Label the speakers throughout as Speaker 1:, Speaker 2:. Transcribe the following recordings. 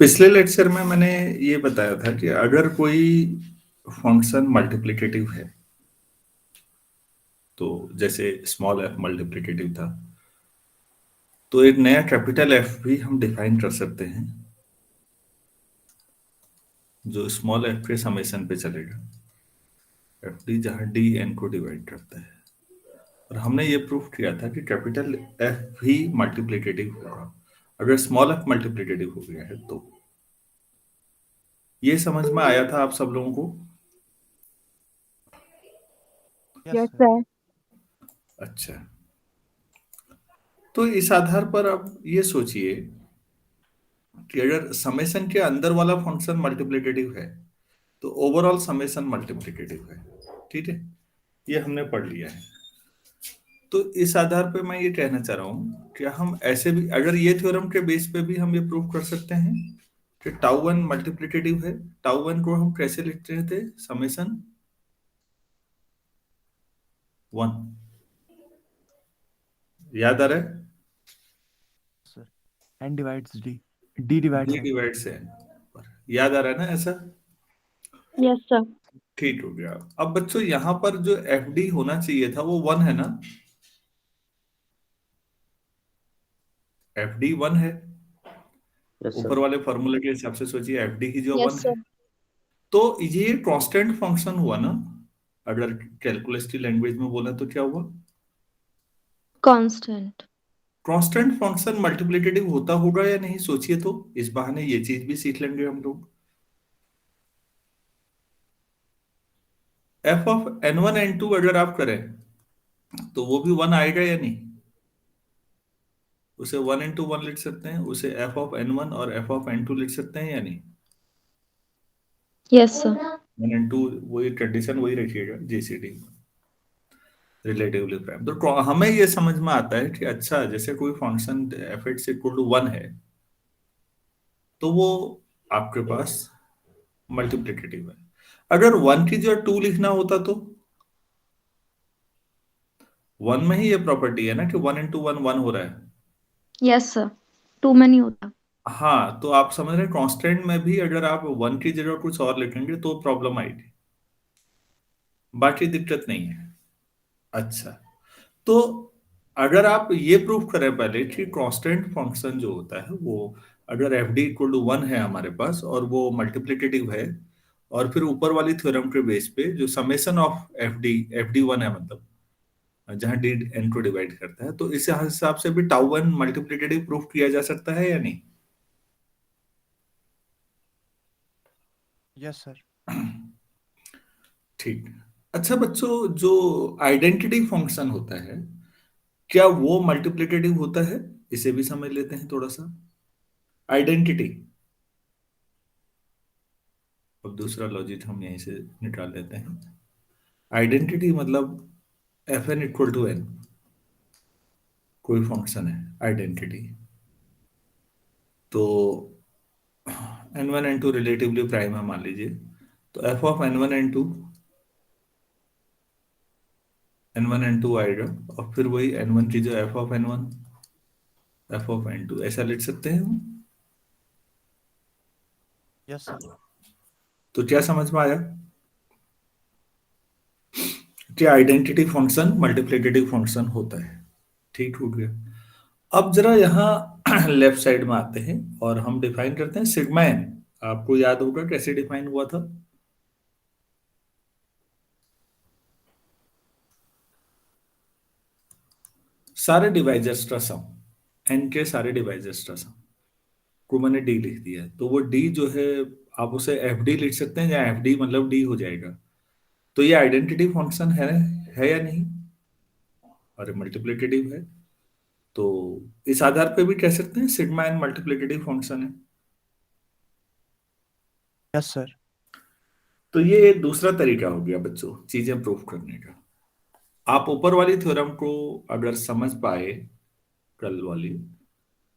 Speaker 1: पिछले लेक्चर में मैंने ये बताया था कि अगर कोई फंक्शन मल्टीप्लिकेटिव है, तो जैसे स्मॉल एफ मल्टीप्लिकेटिव था, तो एक नया कैपिटल एफ भी हम डिफाइन कर सकते हैं जो स्मॉल एफ के समेशन पे चलेगा। एफ डी जहां डी एन को डिवाइड करता है। और हमने ये प्रूफ किया था कि कैपिटल एफ भी मल्टीप्लिकेटिव होगा अगर स्मॉल एफ मल्टीप्लिकेटिव हो गया है तो। ये समझ में आया था आप सब लोगों को?
Speaker 2: Yes
Speaker 3: yes
Speaker 2: sir.
Speaker 3: सर।
Speaker 1: अच्छा, तो इस आधार पर अब ये सोचिए कि अगर समेशन के अंदर वाला फंक्शन मल्टीप्लिकेटिव है तो ओवरऑल समेशन मल्टीप्लिकेटिव है। ठीक है, ये हमने पढ़ लिया है। तो इस आधार पे मैं ये कहना चाह रहा हूँ कि हम ऐसे भी, अगर ये थ्योरम के बेस पे भी हम ये प्रूव कर सकते हैं कि टाउ वन मल्टीप्लिकेटिव है। टाउ वन को हम कैसे लिखते थे? Summation one. याद आ रहा है?
Speaker 2: Sir n divides d, d divides
Speaker 1: d
Speaker 2: n.
Speaker 1: Divide से n। याद आ रहा है ना ऐसा?
Speaker 3: Yes sir.
Speaker 1: ठीक हो गया। अब बच्चों यहाँ पर जो एफ डी होना चाहिए था वो वन है ना? एफ डी वन है।
Speaker 4: यस
Speaker 1: ऊपर
Speaker 4: सर।
Speaker 1: वाले फॉर्मूले के हिसाब से सोचिए, एफ डी की जो वन
Speaker 3: यस
Speaker 1: है,
Speaker 3: सर।
Speaker 1: तो ये कांस्टेंट फंक्शन हुआ ना? अगर कैलकुलस की लैंग्वेज में बोला तो क्या हुआ?
Speaker 3: कांस्टेंट।
Speaker 1: कांस्टेंट फंक्शन मल्टीप्लिकेटिव होता होगा या नहीं? सोचिए तो, इस बहाने ये चीज भी सीख लेंगे हम लोग। F of n one n two अगर आप करें तो वो भी वन आएगा या नहीं? उसे वन इंटू वन लिख सकते हैं, उसे एफ ऑफ एन वन और एफ ऑफ एन टू लिख सकते हैं या नहीं?
Speaker 3: Yes sir.
Speaker 1: One n two, वही कंडीशन वही रखिएगा, जीसीडी रिलेटिवली प्राइम। तो हमें ये समझ में आता है कि अच्छा, जैसे कोई function f x equal to one है तो वो आपके पास मल्टीप्लिकेटिव है। अगर वन की जगह टू लिखना होता तो वन में ही ये प्रॉपर्टी है ना कि वन इंटू वन वन हो रहा है।
Speaker 3: यस सर, टू में नहीं होता।
Speaker 1: हाँ, तो आप समझ रहे हैं कांस्टेंट में भी अगर आप वन की जगह कुछ और लिखेंगे तो प्रॉब्लम आएगी, बाकी दिक्कत नहीं है। अच्छा, तो अगर आप ये प्रूव करें पहले कि कांस्टेंट फंक्शन जो होता है वो, अगर f d equal to one है हमारे पास और वो मल्टीप्लिकेटिव है, और फिर ऊपर वाली थ्योरम के बेस पे जो summation of F D one है, मतलब जहां डी एन को डिवाइड करता है, तो इस हिसाब से भी टाउ वन मल्टीप्लिकेटिव प्रूफ किया जा सकता है या नहीं?
Speaker 2: Yes sir.
Speaker 1: ठीक। अच्छा बच्चों, जो आइडेंटिटी फंक्शन होता है, क्या वो मल्टीप्लिकेटिव होता है? इसे भी समझ लेते हैं थोड़ा सा। आइडेंटिटी, अब दूसरा लॉजिक हम यहीं से निकाल लेते हैं। आइडेंटिटी मतलब f n equal to n, कोई फंक्शन है आइडेंटिटी, तो n one n two relatively prime है मान लीजिए, तो f of n one n two, n one n two आएगा, और फिर वही एन वन की जो f of n one, f of n two, ऐसा लिख सकते हैं हम।
Speaker 2: Yes sir.
Speaker 1: तो क्या समझ में आया कि आइडेंटिटी फंक्शन मल्टीप्लिकेटिव फंक्शन होता है? ठीक हो गया। अब जरा यहाँ लेफ्ट साइड में आते हैं और हम डिफाइन करते हैं सिग्मा एन। आपको याद होगा कैसे डिफाइन हुआ था? सारे डिवाइजर्स का सम, एन के सारे डिवाइजर्स का सम को मैंने डी लिख दिया है, तो वो डी जो है आप उसे एफ डी लिख सकते हैं, या एफ डी मतलब डी हो जाएगा। तो ये आइडेंटिटी फंक्शन है या नहीं? और मल्टीप्लिकेटिव है, तो इस आधार पे भी कह सकते हैं सिग्मा एन मल्टीप्लिकेटिव फंक्शन है।
Speaker 2: Yes sir.
Speaker 1: तो ये दूसरा तरीका हो गया बच्चों चीजें प्रूफ करने का। आप ऊपर वाली थ्योरम को अगर समझ पाए, कल वाली,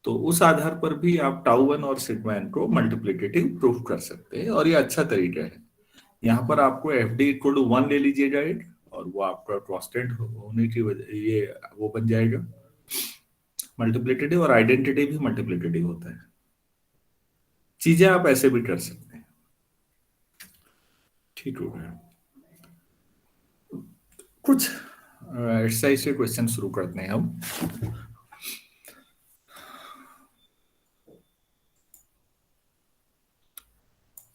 Speaker 1: तो उस आधार पर भी आप टाउ वन और सिग्मा एन को मल्टीप्लिकेटिव प्रूफ कर सकते हैं, और ये अच्छा तरीका है। यहाँ पर आपको f d equal to one ले लीजिएगा एक, और वो आपका कांस्टेंट होने की वजह ये वो बन जाएगा मल्टीप्लिकेटिव, और आइडेंटिटी भी मल्टीप्लिकेटिव होता है। चीजें आप ऐसे भी कर सकते हैं। ठीक हो गया। कुछ एक्सरसाइज के क्वेश्चन शुरू करते हैं हम।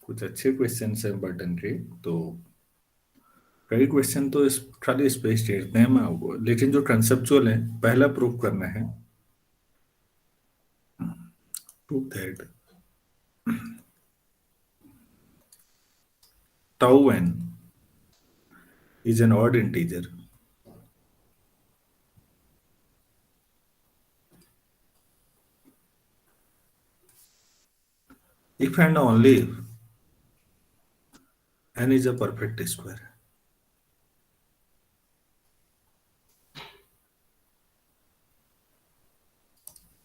Speaker 1: कुछ अच्छे क्वेश्चन हैं बर्टन के, तो कई क्वेश्चन तो खाली स्पेस छेड़ते हैं आपको, लेकिन जो कंसेप्चुअल है पहला प्रूव करना है। Prove that tau n is an odd integer if and only if n is a perfect square.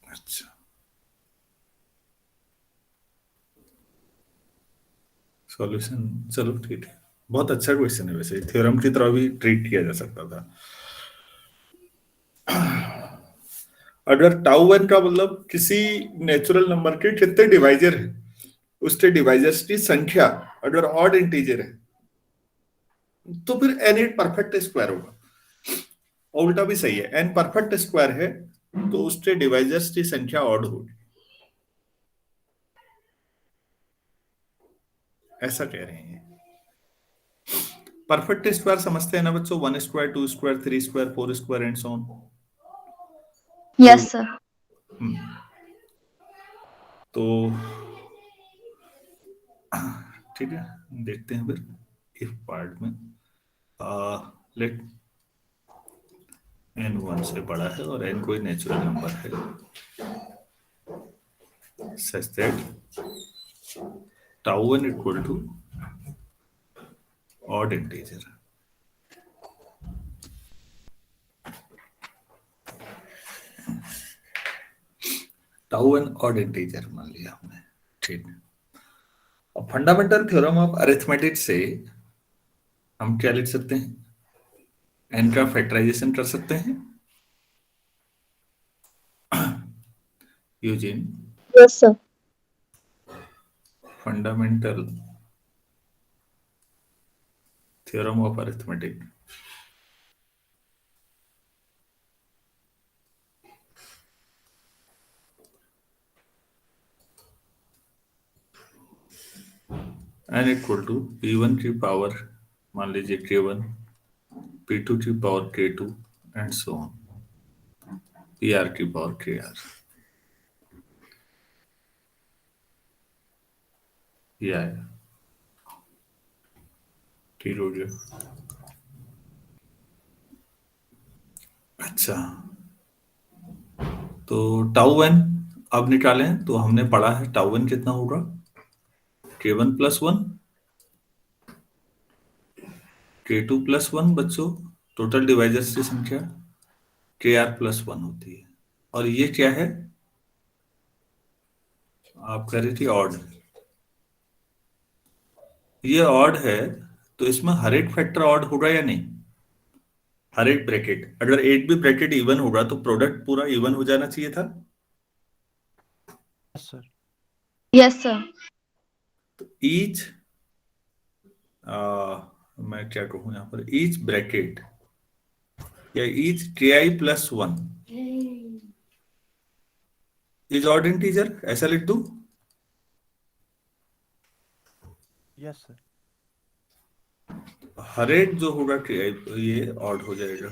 Speaker 1: अच्छा, सॉल्यूशन चलो ठीक है। बहुत अच्छा क्वेश्चन है, वैसे थ्योरम की तरह भी ट्रीट किया जा सकता था। अगर टाउ एन का मतलब किसी नेचुरल नंबर के कितने डिवाइजर है, उसके डिवाइजर्स की संख्या अगर ऑड इंटीजर है तो फिर एन एट परफेक्ट स्क्वायर होगा। और उल्टा भी सही है, एन परफेक्ट स्क्वायर है तो उसके डिवाइजर्स की संख्या ऑड होगी, ऐसा कह रहे हैं। परफेक्ट स्क्वायर समझते हैं ना बच्चों, 1 square 2 square 3 square 4 square and so on.
Speaker 3: Yes, sir.
Speaker 1: तो ठीक है, देखते हैं फिर इफ पार्ट में। लेट एन 1 से बड़ा है और एन कोई नेचुरल नंबर है such that tau n equal to odd integer. Tau n odd integer मान लिया हमने, ठीक है। अब फंडामेंटल थ्योरम ऑफ अरिथमेटिक से हम क्या लिख सकते हैं, एन का फैक्टराइजेशन कर सकते हैं using
Speaker 3: Yes, sir.
Speaker 1: Fundamental theorem of arithmetic. N equal to p1 की पावर मान लीजिए k1, p2 की power k2 and so on, pr की पावर kr। ये आया, ठीक हो गया। अच्छा, तो टाउ एन अब निकालें तो हमने पढ़ा है टाउ एन कितना होगा, k1 प्लस 1 k2 प्लस 1 बच्चों, टोटल डिवाइजर्स की संख्या kr प्लस 1 होती है। और ये क्या है, आप कह रही थी ऑड, ये ऑड है तो इसमें हर एक फैक्टर ऑड होगा या नहीं, हर एक ब्रैकेट, अगर एक भी ब्रैकेट इवन होगा तो प्रोडक्ट पूरा इवन हो जाना चाहिए था।
Speaker 2: Yes, sir.
Speaker 3: Yes, sir.
Speaker 1: तो ईच मैं क्या कहूं यहाँ पर, ईच ब्रैकेट या ईच के आई प्लस 1 इज ऑड इंटीजर, ऐसा लिख दूं।
Speaker 2: Yes, sir.
Speaker 1: हर एक जो होगा के आई ये ऑड हो जाएगा,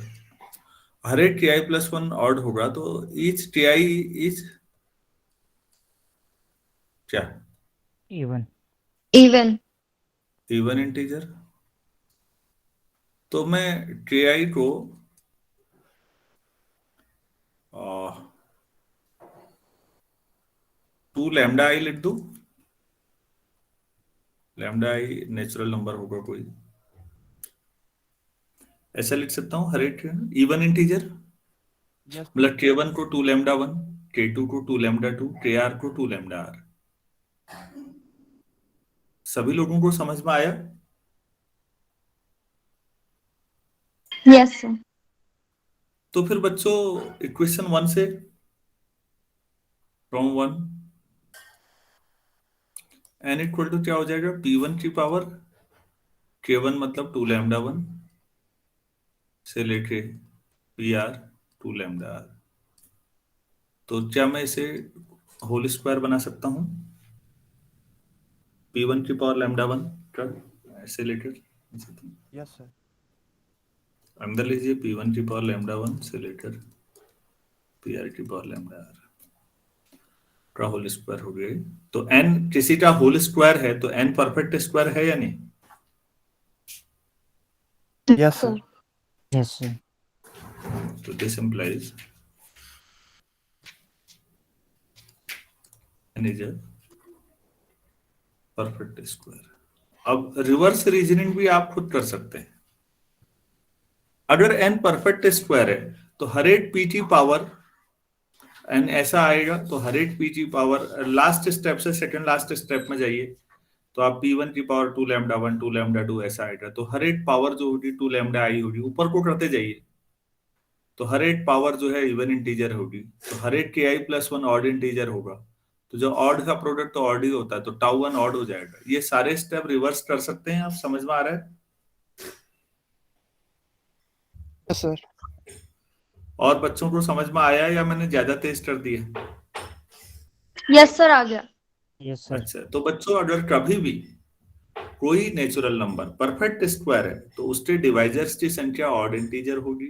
Speaker 1: हर एक के आई प्लस 1 ऑड होगा तो ईच के आई इज क्या,
Speaker 4: Even.
Speaker 3: Even.
Speaker 1: Even integer. तो मैं के आई को 2 लैम्डा आई लिख दूं, लैम्डा आई नेचुरल नंबर होगा कोई, ऐसा लिख सकता हूँ हर एक इवन इंटीजर।
Speaker 2: Yes, sir.
Speaker 1: मतलब k1 को 2 लैम्डा 1, k2 को 2 लैम्डा 2, kr को 2 लैम्डा r। सभी लोगों को समझ में आया।
Speaker 3: Yes, sir.
Speaker 1: तो फिर बच्चों इक्वेशन 1 से फ्रॉम 1 एन इक्वल टू क्या हो जाएगा, P1 की पावर K1 मतलब 2 लैम्डा 1 से लेके PR 2 लैम्डा R। तो क्या मैं इसे होल स्क्वायर बना सकता हूँ P1 की पावर लैम्डा 1 का, ऐसे लेकर
Speaker 2: यस सर।
Speaker 1: अंदर लीजिए P1 की पावर लैम्डा 1 से लेकर PR की पावर लैम्डा R का होल स्क्वायर हो गया। तो n किसी का होल स्क्वायर है तो n परफेक्ट स्क्वायर है या नहीं?
Speaker 2: Yes
Speaker 3: sir.
Speaker 2: Sir.
Speaker 4: Yes, sir.
Speaker 1: तो this implies n is a perfect square. अब रिवर्स रीजनिंग भी आप खुद कर सकते हैं। अगर n परफेक्ट स्क्वायर है तो हर एक p की पावर n ऐसा आएगा, तो हर एक p की पावर लास्ट स्टेप से सेकंड लास्ट स्टेप में जाइए तो आप P1 की पावर 2 लैम्डा 1 2 लैम्डा 2 ऐसा आएगा। तो हर एक पावर जो होगी 2 लैम्डा आई होगी, ऊपर को करते जाइए तो हर एक पावर जो है इवन इंटीजर होगी, तो हर एक ki प्लस 1 ऑड इंटीजर होगा। तो जो ऑड का प्रोडक्ट तो ऑड ही होता है, तो टाउ 1 ऑड हो जाएगा। ये सारे स्टेप रिवर्स कर सकते हैं आप, समझ में आ रहा है?
Speaker 2: Yes sir.
Speaker 1: और बच्चों को समझ में आया या मैंने ज्यादा तेज कर दिया?
Speaker 3: Yes sir, आ गया।
Speaker 4: Yes, sir.
Speaker 1: अच्छा, तो बच्चों अगर कभी भी कोई नेचुरल नंबर परफेक्ट स्क्वायर है तो उसके डिवाइजर्स की संख्या ऑड इंटीजर होगी,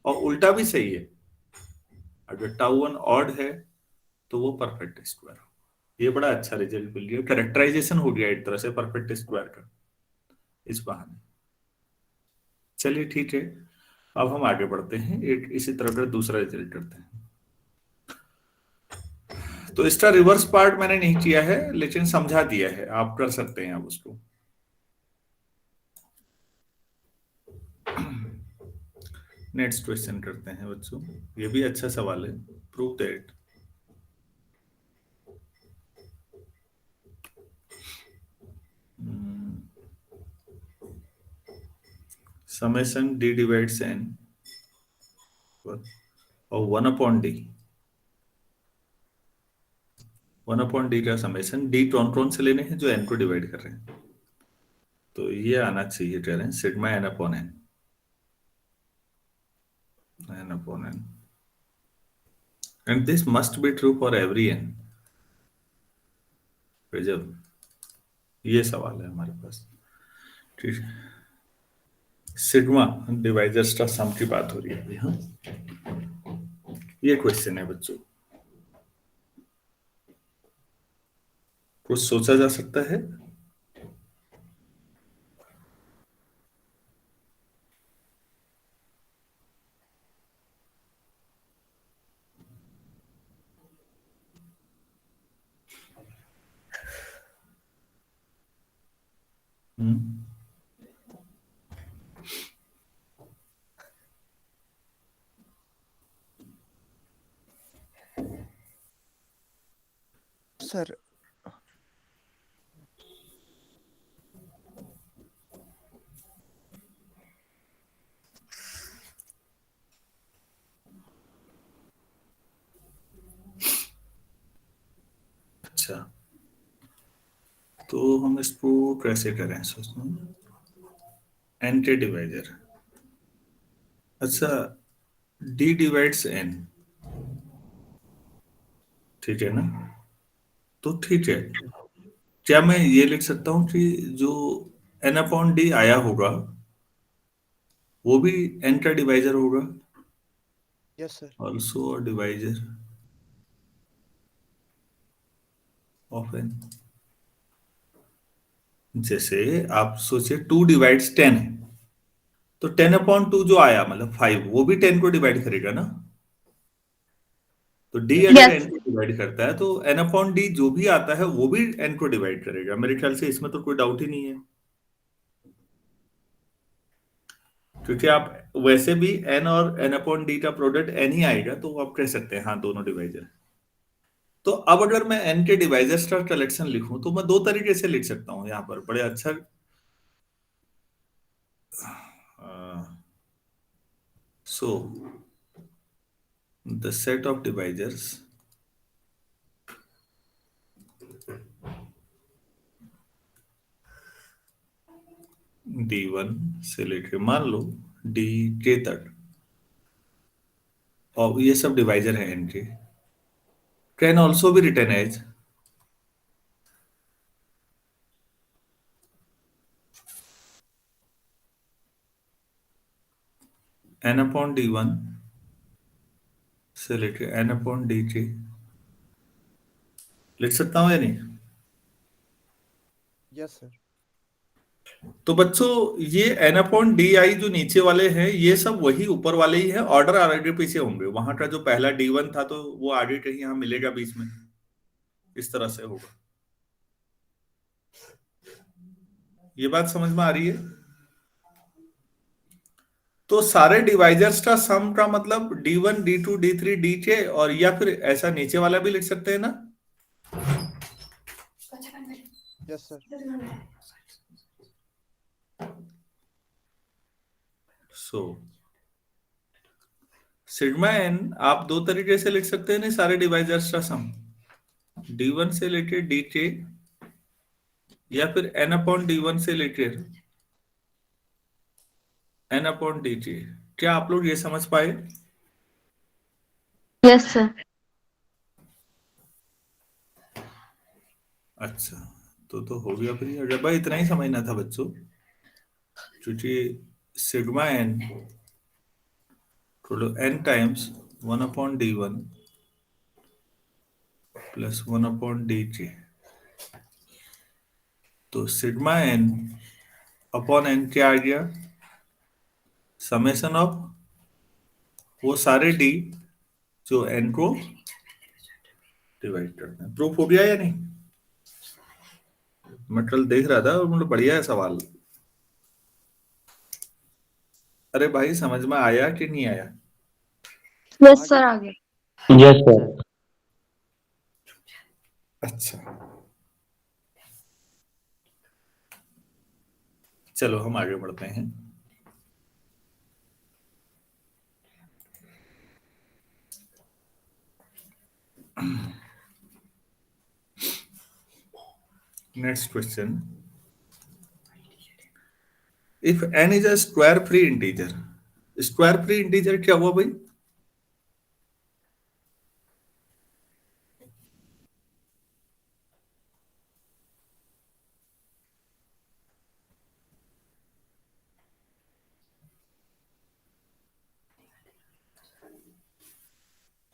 Speaker 1: और उल्टा भी सही है, अगर टाउ 1 ऑड है तो वो परफेक्ट स्क्वायर हो। ये बड़ा अच्छा रिजल्ट मिल गया, कैरेक्टराइजेशन हो गया एक तरह से परफेक्ट स्क्वायर का इस बहाने। चलिए ठीक है, अब हम आगे बढ़ते हैं, एक इसी तरह का दूसरा रिजल्ट करते हैं। तो इसका रिवर्स पार्ट मैंने नहीं किया है लेकिन समझा दिया है, आप कर सकते हैं अब उसको। नेक्स्ट क्वेश्चन करते हैं बच्चों, ये भी अच्छा सवाल है। Prove that summation d divides n और 1/d का समेशन d कौन से लेने हैं जो n को डिवाइड कर रहे हैं। तो ये आना चाहिए, कह रहे हैं sigma n upon n, n upon n, and this must be true for every n। जब ये सवाल है हमारे पास, ठीक है, सिग्मा डिवाइजर्स का सम की बात हो रही है अभी। हाँ, ये क्वेश्चन है बच्चों, कुछ सोचा जा सकता है? हम्म,
Speaker 2: सर
Speaker 1: अच्छा, तो हम इसको कैसे करें, सोचना। n के डिवाइजर, अच्छा, d डिवाइड्स n, ठीक है ना? तो ठीक है, क्या मैं ये लिख सकता हूँ कि जो n अपॉन d आया होगा वो भी n का डिवाइजर होगा,
Speaker 2: yes sir.
Speaker 1: Also a divisor of n। जैसे आप सोचिए 2 डिवाइड्स 10 है, तो 10/2 जो आया मतलब 5, वो भी 10 को डिवाइड करेगा ना। तो d अगर n
Speaker 3: Yes.
Speaker 1: को डिवाइड करता है तो n/d जो भी आता है वो भी n को डिवाइड करेगा, मेरे ख्याल से इसमें तो कोई डाउट ही नहीं है, क्योंकि आप वैसे भी n और n/d का प्रोडक्ट n ही आएगा, तो आप कह सकते हैं हाँ दोनों डिवाइजर। तो अब अगर मैं n के डिवाइजर्स का कलेक्शन लिखूं तो मैं दो तरीके से लिख सकता हूं यहाँ पर, बड़े अच्छा। So the set of divisors D1 से लेके मान लो DK तक, और ये सब डिवाइजर है इनके, can also be written as N/D1 से लेके N/DK। लिख सकता हूं या नहीं?
Speaker 2: Yes sir.
Speaker 1: तो बच्चों ये N/DI जो नीचे वाले हैं ये सब वही ऊपर वाले ही हैं, ऑर्डर आगे पीछे होंगे। वहां का जो पहला D1 था तो वो आगे कहीं यहाँ मिलेगा बीच में, इस तरह से होगा। ये बात समझ में आ रही है? तो सारे डिवाइजर्स का सम का मतलब D1 D2 D3 DK, और या फिर ऐसा नीचे वाला भी लिख सकते हैं ना?
Speaker 2: Yes sir.
Speaker 1: So sigma n आप दो तरीके से लिख सकते हैं, नहीं सारे डिवाइजर्स का सम, D1 से लेके DK, या फिर N/D1 से लेके N/DK। क्या आप लोग ये समझ पाए?
Speaker 3: Yes sir.
Speaker 1: अच्छा, तो हो गया फिर। अगर भाई इतना ही समझना था बच्चों, क्योंकि sigma n n times 1/D1 plus 1/DK, तो सिग्मा n अपॉन n क्या आ गया? समेशन ऑफ वो सारे d जो n को डिवाइड करते हैं। प्रूफ हो गया या नहीं? मैं कल देख रहा था और मतलब बढ़िया है सवाल। अरे भाई समझ में आया कि नहीं आया?
Speaker 3: यस सर आ गया।
Speaker 4: Yes, sir.
Speaker 1: अच्छा, चलो हम आगे बढ़ते हैं। Next question, if n is a square free integer. Square free integer क्या हुआ भाई?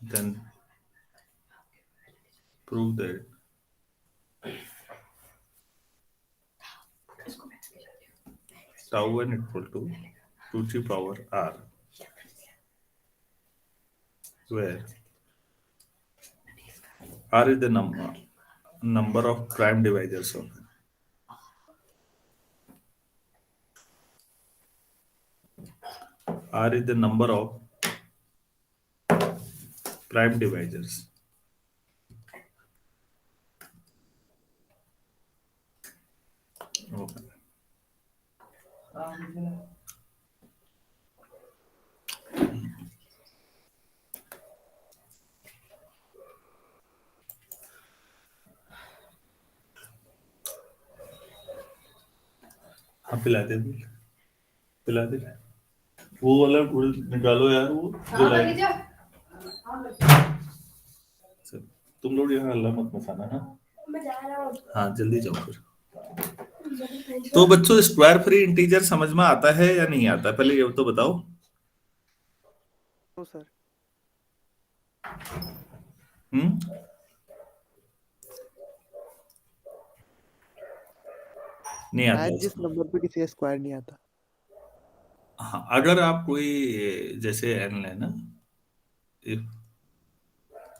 Speaker 1: Then prove that tau n equal to 2 to power r, where r is the number of prime divisors of r is the number of prime divisors. Okay. हाँ पिला दे, पिला दे। वो वाला गुड़ निकालो यार, वो जो लाइट। तुम लोग यहाँ अल्लाह मत मसाना। हाँ जल्दी जाओ फिर। तो बच्चों स्क्वायर फ्री इंटीजर समझ में आता है या नहीं आता, पहले ये तो बताओ।
Speaker 2: तो सर
Speaker 1: नहीं आता
Speaker 2: शायद जिस नंबर पे किसी का स्क्वायर नहीं आता।
Speaker 1: हाँ, अगर आप कोई जैसे n लेना, if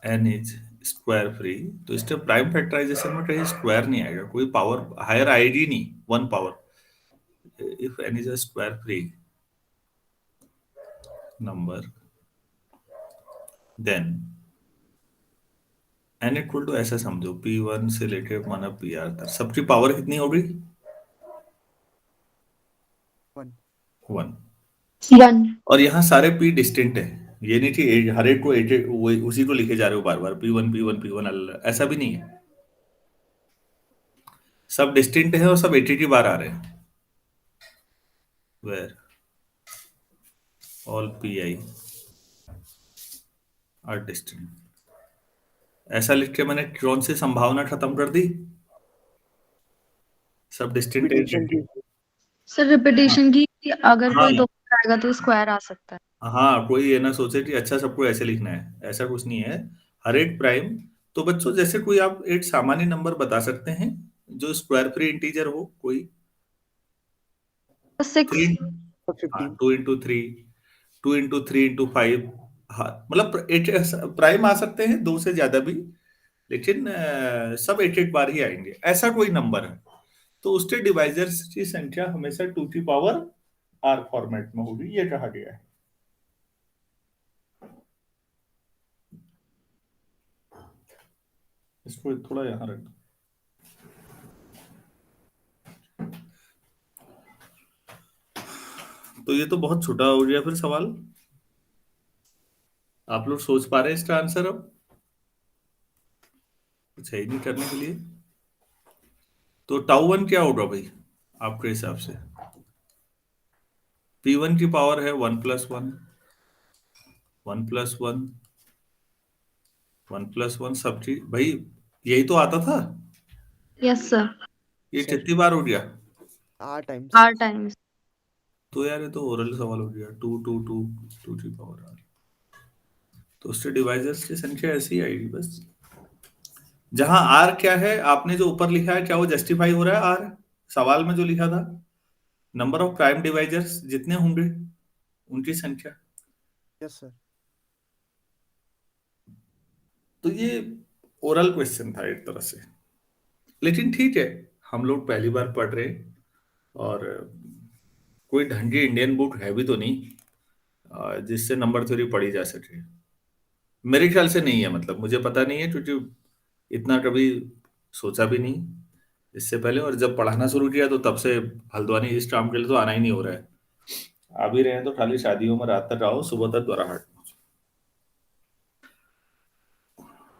Speaker 1: n is square free, तो इसके प्राइम फैक्टराइजेशन में कहीं स्क्वायर नहीं आएगा, कोई पावर हायर आएगी नहीं, one power. If n is a square free number, then n equal to ऐसा समझो, p1 से लेके माना pr तक सबकी पावर कितनी होगी?
Speaker 2: 1।
Speaker 1: 1।
Speaker 3: 1।
Speaker 1: और यहाँ सारे p डिस्टिंक्ट है, ये नहीं कि हर एक को उसी को लिखे जा रहे हो बार बार, p1 p1 p1 ऐसा भी नहीं है। सब डिस्टिंक्ट है और सब 80 की बार आ रहे हैं। where all pi are distant। ऐसा लिख के मैंने कौन सी संभावना खत्म कर दी? सब डिस्टेंट
Speaker 2: रिपीटेशन की।
Speaker 3: सर रिपीटेशन की अगर
Speaker 1: हाँ
Speaker 3: कोई दो बार आएगा तो स्क्वायर आ सकता है।
Speaker 1: हाँ, कोई ये ना सोचे कि अच्छा सबको ऐसे लिखना है, ऐसा कुछ नहीं है। हर एक प्राइम, तो बच्चों जैसे कोई आप एक सामान्य नंबर बता सकते हैं जो स्क्वायर फ्री इंटीजर हो कोई?
Speaker 3: 6।
Speaker 1: 3, हाँ,
Speaker 2: 15।
Speaker 1: 2 into 3, 2 into 3 into 5, हाँ मतलब एट प्राइम आ सकते हैं, दो से ज्यादा भी, लेकिन सब एक एक बार ही आएंगे, ऐसा कोई नंबर है तो उसके डिवाइजर्स की संख्या हमेशा 2 की पावर r फॉर्मेट में होगी, ये कहा गया है। इसको थोड़ा यहां रख दो। तो ये तो बहुत छोटा हो गया फिर सवाल। आप लोग सोच पा रहे हैं इसका आंसर अब? कुछ है ही नहीं करने के लिए। तो टाउ 1 क्या होगा भाई आपके हिसाब से? p1 की पावर है 1+1, 1+1, 1+1, सब चीज भाई यही तो आता था।
Speaker 3: Yes sir.
Speaker 1: ये
Speaker 2: सर
Speaker 1: कितनी बार हो गया?
Speaker 2: 8 टाइम्स।
Speaker 3: r times.
Speaker 1: तो यार ये तो ओरल सवाल हो गया, 2 2 2, 2 की पावर r। तो उससे डिवाइजर्स की संख्या ऐसी ही आएगी बस। जहां r क्या है, आपने जो ऊपर लिखा है क्या वो जस्टिफाई हो रहा है? r सवाल में जो लिखा था, नंबर ऑफ प्राइम डिवाइजर्स जितने होंगे उनकी संख्या।
Speaker 2: Yes sir.
Speaker 1: तो ये ओरल क्वेश्चन था एक तरह से, लेकिन ठीक है, हम लोग पहली बार पढ़ रहे हैं, और कोई ढंग की इंडियन बुक है भी तो नहीं जिससे नंबर थ्योरी पढ़ी जा सके। मेरे ख्याल से नहीं है, मतलब मुझे पता नहीं है क्योंकि इतना कभी सोचा भी नहीं इससे पहले, और जब पढ़ाना शुरू किया तो तब से हल्द्वानी इस काम के लिए तो आना ही नहीं हो रहा है। आ भी रहे हैं तो खाली शादियों में रात तक आओ, सुबह तक द्वाराहाट पहुंचो।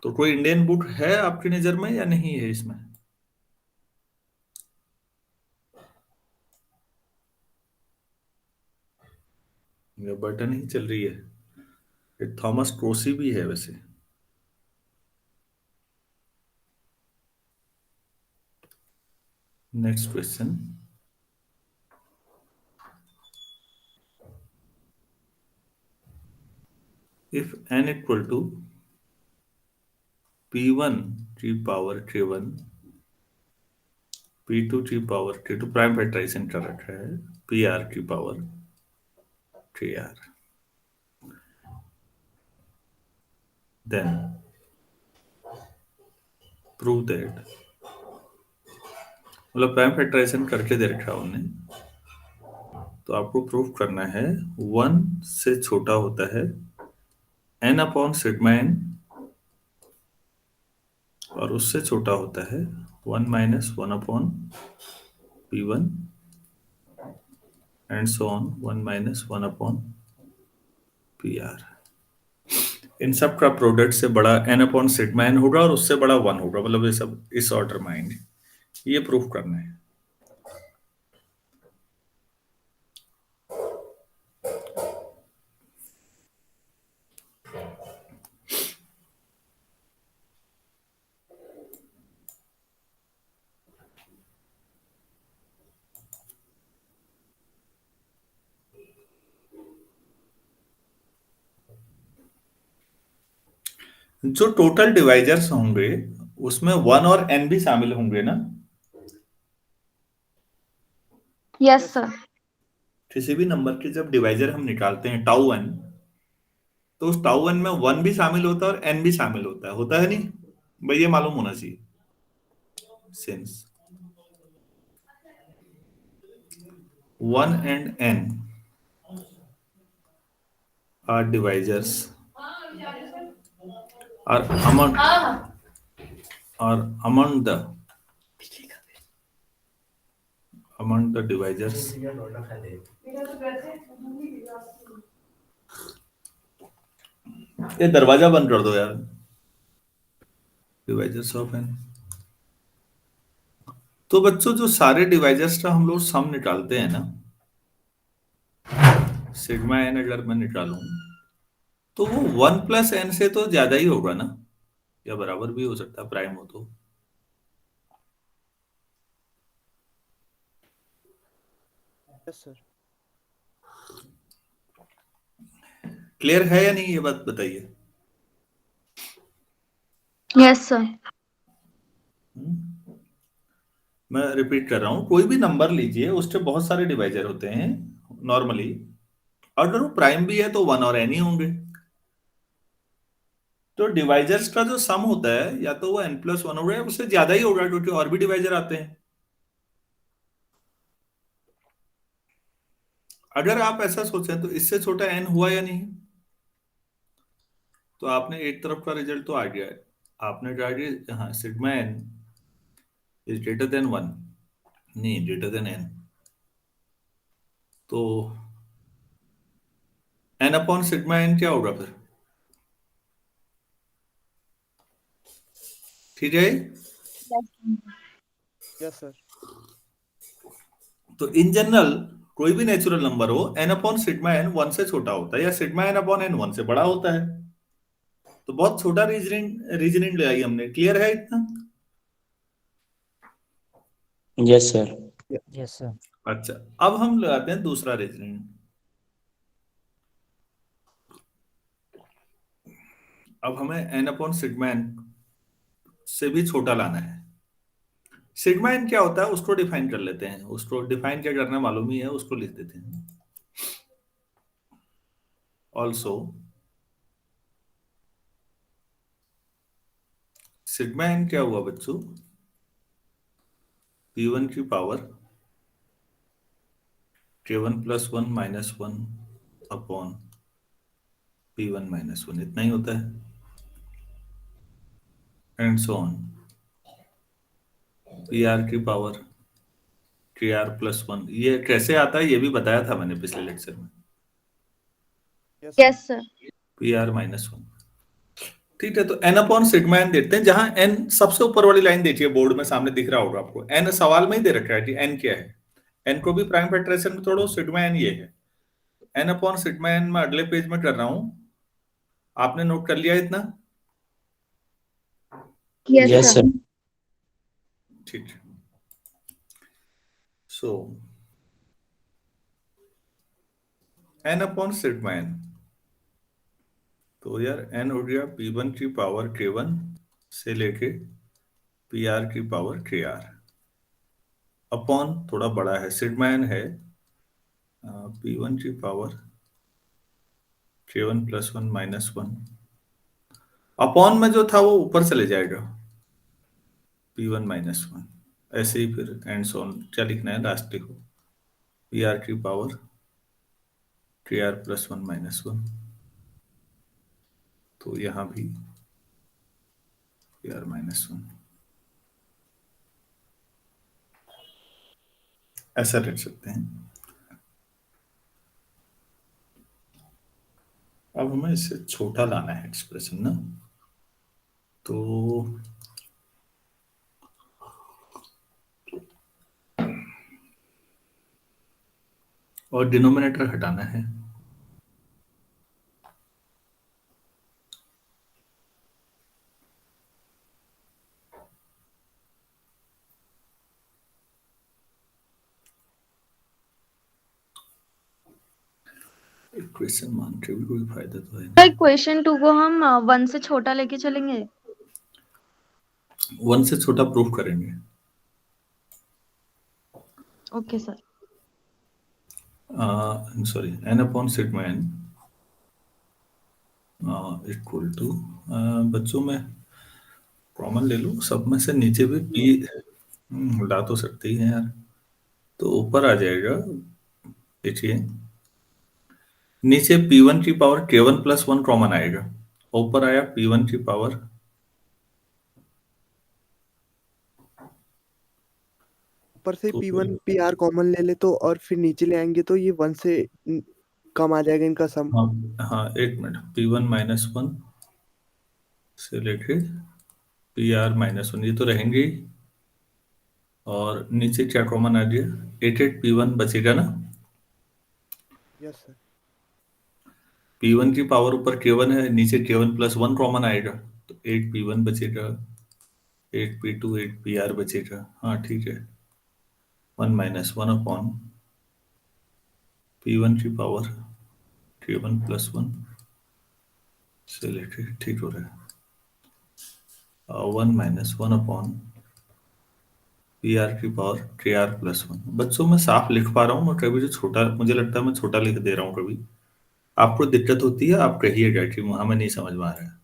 Speaker 1: तो कोई इंडियन बुक है आपकी नजर में या नहीं है इसमें? ये बटन ही चल रही है। एक थॉमस क्रोसी भी है वैसे। Next question. If n equal to p1 की पावर k1, p2 की पावर k2, प्राइम फैक्टराइजेशन कर रखा है, pr की power kr, then prove that, मतलब प्राइम फैक्टराइजेशन करके दे रखा है उन्होंने, तो आपको प्रूफ करना है 1 से छोटा होता है n अपॉन सिग्मा n, और उससे छोटा होता है 1 minus 1 upon p1, and so on 1 minus 1 upon pr। इन सब का प्रोडक्ट से बड़ा n अपॉन सिग्मा n होगा और उससे बड़ा 1 होगा, मतलब ये सब इस ऑर्डर में आएंगे। ये प्रूफ करना है। जो टोटल डिवाइजर्स होंगे उसमें 1 और n भी शामिल होंगे ना?
Speaker 3: Yes sir.
Speaker 1: किसी भी नंबर के जब डिवाइजर हम निकालते हैं टाउ 1, तो उस टाउ 1 में 1 भी शामिल होता है और n भी शामिल होता है नहीं भाई? ये मालूम होना चाहिए। Since 1 and n are divisors, are among the divisors ये दरवाजा बंद कर दो यार। डिवाइजर्स ऑफ n, तो बच्चों जो सारे डिवाइजर्स का हम लोग सम निकालते हैं ना, सिग्मा एन अगर मैं निकालूं तो वो 1 + n से तो ज्यादा ही होगा ना, या बराबर भी हो सकता है प्राइम हो तो।
Speaker 2: Yes sir.
Speaker 1: क्लियर है या नहीं, ये बात बताइए।
Speaker 3: Yes sir.
Speaker 1: मैं रिपीट कर रहा हूं, कोई भी नंबर लीजिए, उसके बहुत सारे डिवाइजर होते हैं नॉर्मली। अगर वो प्राइम भी है तो 1 और n ही होंगे। तो डिवाइजर्स का जो सम होता है या तो वो n+1 होगा या उससे ज्यादा ही होगा, क्योंकि और भी डिवाइजर आते हैं। अगर आप ऐसा सोचें तो इससे छोटा n हुआ या नहीं, तो आपने एक तरफ का रिजल्ट तो आ गया है। आपने कहा कि हाँ sigma n is greater than 1, नहीं ग्रेटर देन n, तो n/σn क्या होगा फिर? ठीक है।
Speaker 2: Yes sir.
Speaker 1: तो इन जनरल कोई भी नेचुरल नंबर हो, n/σn 1 से छोटा होता है या सिग्मा n/n 1 से बड़ा होता है। तो बहुत छोटा रीजनिंग रीजनिंग ले आई हमने। क्लियर है इतना?
Speaker 5: Yes sir.
Speaker 4: Yes sir.
Speaker 1: अच्छा, अब हम लगाते हैं दूसरा रीजनिंग। अब हमें n/σn से भी छोटा लाना है। सिग्मा n क्या होता है उसको डिफाइन कर लेते हैं। उसको डिफाइन क्या करना मालूम ही है, उसको लिख देते हैं। ऑल्सो सिग्मा n क्या हुआ बच्चों? p1 की पावर k1+1 -1 अपॉन p1 - 1, इतना ही होता है। And so on. pr की पावर kr+1, ये कैसे आता है ये भी बताया था मैंने पिछले लेक्चर में।
Speaker 3: Yes sir.
Speaker 1: pr-1। ठीक है, तो n/σn देखते हैं, जहां n सबसे ऊपर वाली लाइन देखिए, बोर्ड में सामने दिख रहा होगा आपको। n सवाल में ही दे रखा है कि n क्या है। n को भी प्राइम फैक्टराइजेशन में तोड़ो, सिग्मा n ये है। n/σn मैं अगले पेज में कर रहा हूं। आपने नोट कर लिया इतना?
Speaker 3: Yes
Speaker 5: yes
Speaker 3: sir.
Speaker 5: सर।
Speaker 1: ठीक है। सो n/σn, तो यार n हो गया p1 की पावर k1 से लेके pr की पावर kr अपॉन, थोड़ा बड़ा है, सिग्मा n है p1 की पावर k1+1 -1 अपॉन में जो था वो ऊपर चले जाएगा, p1 - 1। ऐसे ही फिर एंड सो ऑन। क्या लिखना है लास्ट लिखो, pr की पावर kr+1 -1, तो यहां भी pr-1 ऐसा लिख सकते हैं। अब हमें इससे छोटा लाना है एक्सप्रेशन ना, तो और डिनोमिनेटर हटाना है। इक्वेशन मान के भी कोई फायदा तो है नहीं।
Speaker 3: क्वेश्चन 2 को हम 1 से छोटा लेके चलेंगे।
Speaker 1: 1 से छोटा प्रूफ करेंगे।
Speaker 3: Okay sir.
Speaker 1: Sorry, n/σn equal to, बच्चों में कॉमन ले लो, सब में से नीचे भी p ला तो सकते ही हैं यार, तो ऊपर आ जाएगा। देखिए नीचे p1 की पावर k1+1 कॉमन आएगा, ऊपर आया p1 की पावर
Speaker 2: ऊपर से
Speaker 1: तो
Speaker 2: P1 PR कॉमन ले ले तो, और फिर नीचे ले आएंगे तो ये 1 से कम आ जाएगा इनका सम।
Speaker 1: हाँ हाँ, एक मिनट, p1 - 1 से लेके pr-1 ये तो रहेंगे ही। और नीचे क्या कॉमन आ गया, 8 p1 बचेगा ना।
Speaker 2: Yes sir.
Speaker 1: P1 की पावर ऊपर K1 है, नीचे K1 प्लस 1 कॉमन आएगा, तो 8P1 बचेगा, 8P2 8PR बचेगा। हाँ ठीक है, 1 माइनस 1 अपॉन P1 की पावर K1 प्लस 1 से लेके ठीक हो रहा है, 1 माइनस 1 अपॉन PR की पावर KR प्लस 1। बच्चों मैं साफ लिख पा रहा हूँ, मैं कभी जो छोटा मुझे लगता है मैं छोटा लिख दे रहा हूँ कभी, आपको दिक्कत होती है आप कहिएगा कि हमें नहीं समझ में आ रहा है।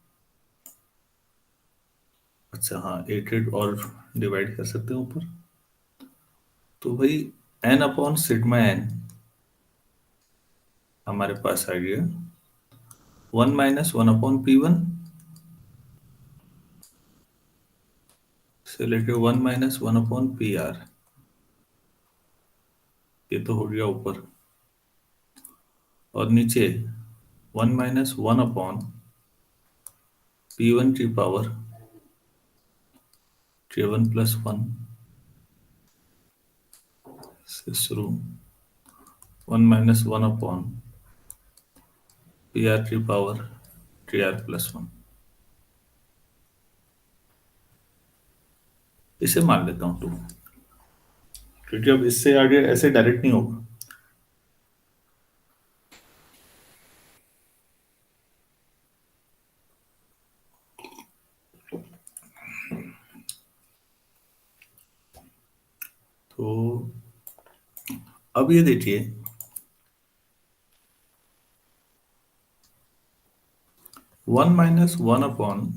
Speaker 1: अच्छा हाँ, 8 और डिवाइड कर सकते हैं ऊपर, तो भाई n अपॉन सिग्मा n हमारे पास आ गया 1 माइनस 1 अपॉन P1 से लेके 1 माइनस 1 अपॉन PR, ये तो हो गया ऊपर, और नीचे 1 माइनस 1 अपॉन P1 की पावर K1 प्लस 1 से शुरू 1 माइनस 1 अपॉन PR की पावर KR प्लस 1। इसे मान लेता हूँ 2, क्योंकि अब इससे आगे ऐसे डायरेक्ट नहीं होगा। तो अब ये देखिए 1 माइनस 1 अपॉन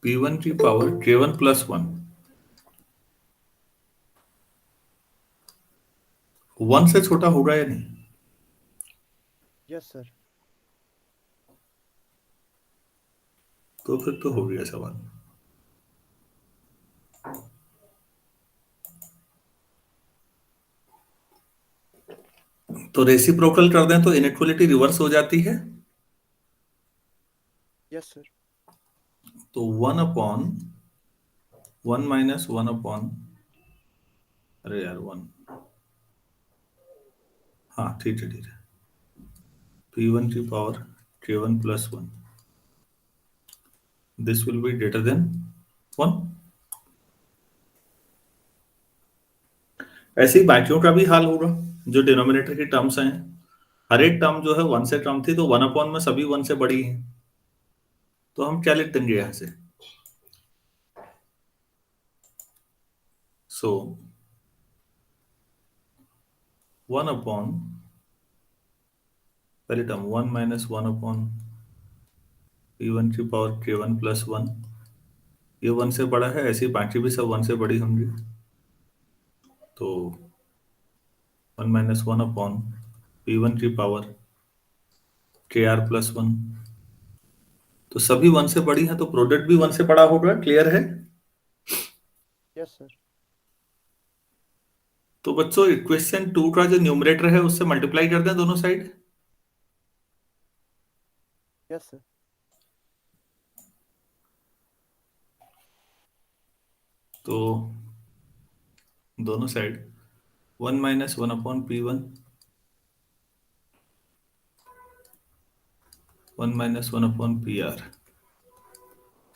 Speaker 1: P1 की पावर K1 प्लस 1, 1 से छोटा होगा या नहीं?
Speaker 2: Yes sir.
Speaker 1: तो फिर तो हो गया सवाल। तो रेसिप्रोकल कर दें तो इनइक्वलिटी रिवर्स हो जाती है,
Speaker 2: यस सर।
Speaker 1: तो 1 अपॉन 1 माइनस 1 अपॉन, अरे यार 1, हाँ ठीक है ठीक है, P1 की power K1 plus 1, this will be greater than 1। ऐसे ही बाकियों का भी हाल होगा, जो डिनोमिनेटर की टर्म्स हैं, हर एक टर्म जो है 1 से कम थी, तो 1 अपॉन में सभी 1 से बड़ी हैं, तो हम क्या लिख देंगे यहां से, सो 1 अपॉन पहले टर्म 1 माइनस 1 अपॉन P1 की पावर K1 प्लस 1, ये 1 से बड़ा है, ऐसे ही बाकी भी सब 1 से बड़ी होंगी, तो 1 माइनस 1 अपॉन P1 की पावर KR प्लस 1, तो सभी 1 से बड़ी हैं, तो प्रोडक्ट भी 1 से बड़ा होगा, क्लियर है?
Speaker 2: Yes sir.
Speaker 1: तो बच्चों इक्वेशन 2 का जो न्यूमरेटर है उससे मल्टीप्लाई कर दें दोनों साइड,
Speaker 2: यस सर।
Speaker 1: तो दोनों side 1 minus 1 upon P1, 1 minus 1 upon PR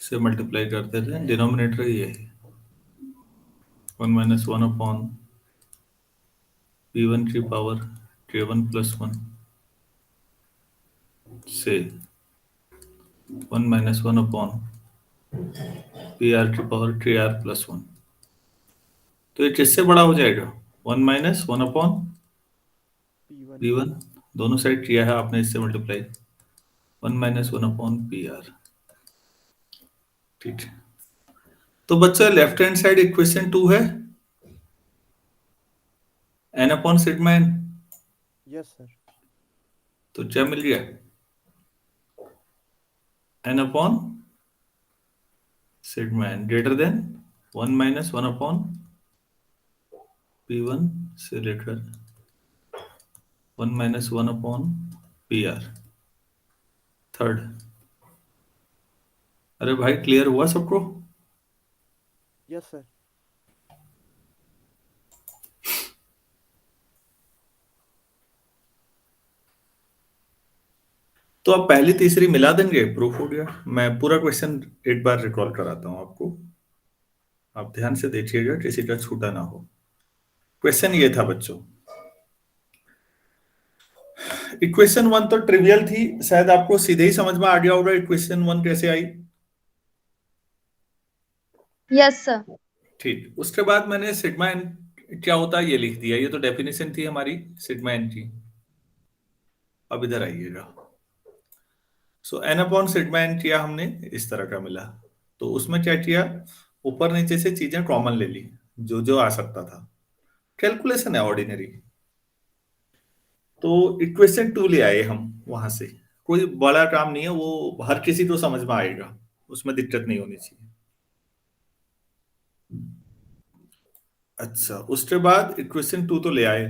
Speaker 1: से मल्टीप्लाई करते थे, डिनोमिनेटर ये है 1 माइनस 1 अपॉन P1 की पावर K1 प्लस 1 से 1 माइनस 1 अपॉन PR की पावर KR प्लस 1, तो ये किससे बड़ा हो जाएगा? 1 माइनस 1 अपॉन
Speaker 2: P1।
Speaker 1: P1, दोनों साइड किया है आपने इससे मल्टीप्लाई, 1 माइनस 1 अपॉन PR, ठीक है। तो बच्चों लेफ्ट हैंड साइड इक्वेशन 2 है n upon sigma n,
Speaker 2: yes sir.
Speaker 1: तो क्या मिल गया? n upon sigma n greater than 1 minus 1 upon P1 से लेकर 1 माइनस 1 अपॉन PR, थर्ड। अरे भाई क्लियर हुआ सबको?
Speaker 2: Yes sir.
Speaker 1: तो अब पहली तीसरी मिला देंगे, प्रूफ हो गया। मैं पूरा क्वेश्चन एक बार रिकॉल कराता हूं आपको, आप ध्यान से देखिएगा, किसी का छूटा ना हो। क्वेश्चन ये था बच्चों, इक्वेशन 1 तो ट्रिवियल थी, शायद आपको सीधे ही समझ में आ गया होगा इक्वेशन 1 कैसे आई।
Speaker 3: Yes sir.
Speaker 1: ठीक, उसके बाद मैंने सिग्मा एन क्या होता है ये लिख दिया, ये तो डेफिनेशन थी हमारी सिग्मा एन की। अब इधर आइएगा, सो एन अपॉन सिग्मा एन किया हमने, इस तरह का मिला। तो उसमें क्या किया, ऊपर नीचे से चीजें कॉमन ले ली, जो जो आ सकता था। कैलकुलेशन है ऑर्डिनरी। तो इक्वेशन 2 ले आए हम वहां से, कोई बड़ा काम नहीं है, वो हर किसी को समझ में आएगा, उसमें दिक्कत नहीं होनी चाहिए। अच्छा, उसके बाद इक्वेशन 2 तो ले आए।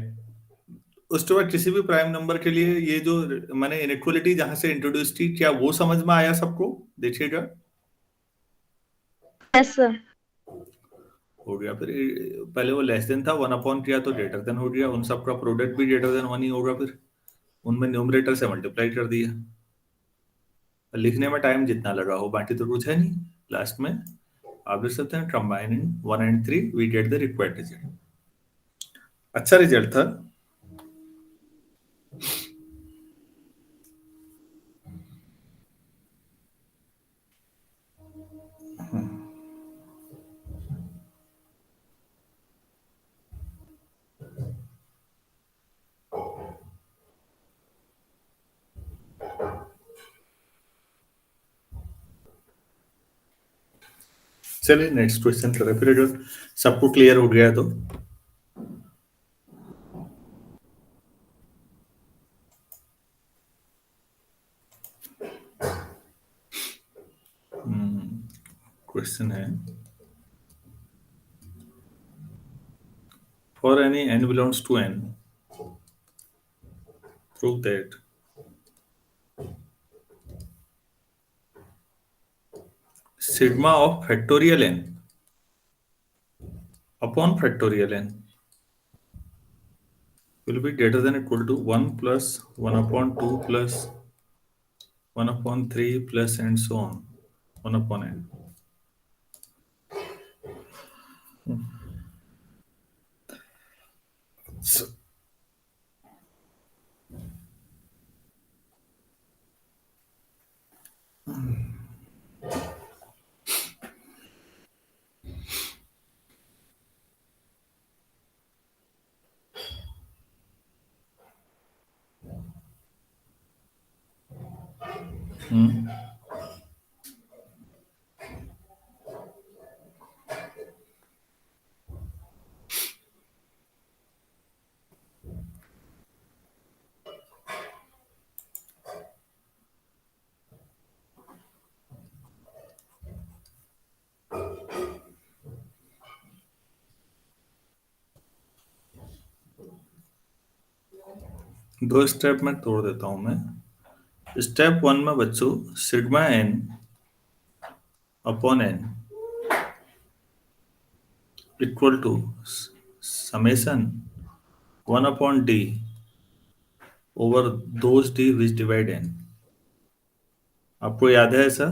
Speaker 1: उसके बाद किसी भी प्राइम नंबर के लिए ये जो मैंने इनइक्वालिटी जहां से इंट्रोड्यूस की, क्या वो समझ में आया सबको? देखिएगा,
Speaker 3: यस सर।
Speaker 1: हो गया। फिर पहले वो लेस देन था, 1 अपॉन किया तो ग्रेटर देन हो गया, उन सबका प्रोडक्ट भी ग्रेटर देन 1 ही होगा। फिर उनमें न्यूमरेटर से मल्टीप्लाई कर दिया, लिखने में टाइम जितना लगा हो, बाकी तो कुछ है नहीं। लास्ट में आप देख सकते हैं, combining 1 and 3 we get the required result. अच्छा रिजल्ट था। चलिए नेक्स्ट क्वेश्चन करें, फिर अगर सबको क्लियर हो गया तो। क्वेश्चन है, for any n belongs to n, prove that sigma of factorial n upon factorial n will be greater than equal to 1 plus 1 upon 2 plus 1 upon 3 plus and so on 1 upon n. So, दो step में तोड़ देता हूं मैं। Step 1 में बच्चों, sigma n upon n equal to summation 1 upon d over those d which divide n। आपको याद है ऐसा?